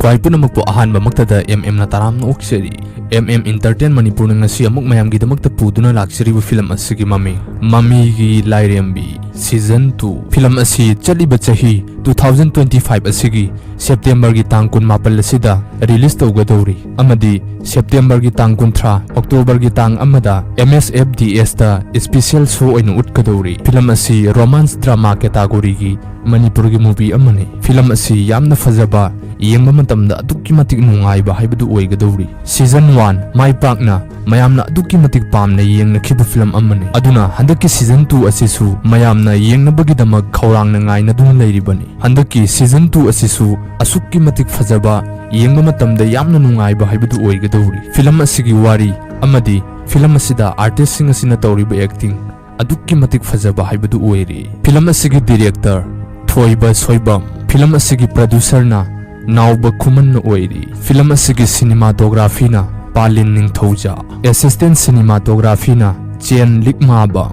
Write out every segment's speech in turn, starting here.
Kwai punamakpo ahanba maktada MM na taramna okseri. MM Entertain Manipur na ngasi amuk mayamgi damakta puduna laksiribu film asigi Mamigi Lairembi Season 2 film asi chaliba chahi 2025 asigi September gi tang kun mapal asida release tawgadori amadi September gi tang kun thra October gi tang amada MSFDS da special show oina utkadori film asi romance drama category gi Manipur gi movie amani film asi yamna fazaba yengba matamda adukki matik nungaiba haibadu oigadori season 1 mai pakna mayamna adukki matik pamna yengna khibu film amani aduna handaki season 2 asisu mayamna yengna bagidamak khawrangna ngaina dun leiribani handaki season 2 asisu asukki matik fazaba yengba matamda yamna nungaiba haibadu oigadori film asigi wari amadi film asida artist sing asina tawriba acting adukki matik fazaba haibadu oiri film asigi director Thoiba Soibam film asigi producer na Nauba Kuman Oiri film asigi cinematography na Palin Ningthauja assistant cinematography na Chen Likmaba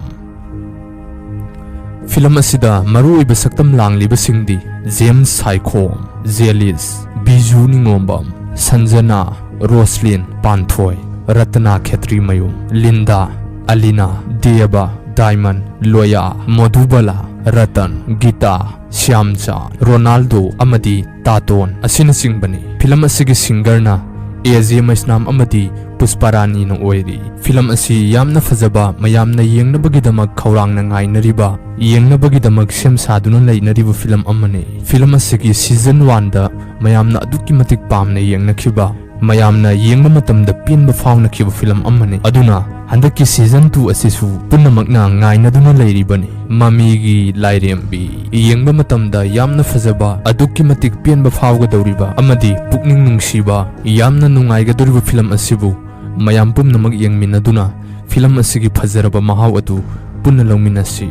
film asida maruiba saktam langliba singdi James Saikhom Zelis Biju Ningombam Sanjana Roslyn Panthoi Ratna Khetri Mayum Linda Alina Deba Diamond Loya Modubala Ratan Gita Shyamcha Ronaldo Amadi Taton asina singbani film asigi singer na AJ Maisnam Amadi Pusparani no oiri film asi yamna fazaba mayamna yengna bagidamak khawrangna ngainariba yengna bagidamak sem saduna leinariba film amane film asigi season 1 da mayamna adukki matik pamna yengna khiba mayamna yengba matamda pinba fauna khiba film amane aduna handaki season 2 asisu punamakna ngaina duna leiribani Mamigi Lairembi yengba matamda yamna fazaba adukki matik pinba fawga dawriba amadi pukning nungsiba yamna nungaiga dawriba film asibu mayam pumnamak yengminaduna film asigi fazaraba mahaw adu punna lawminasi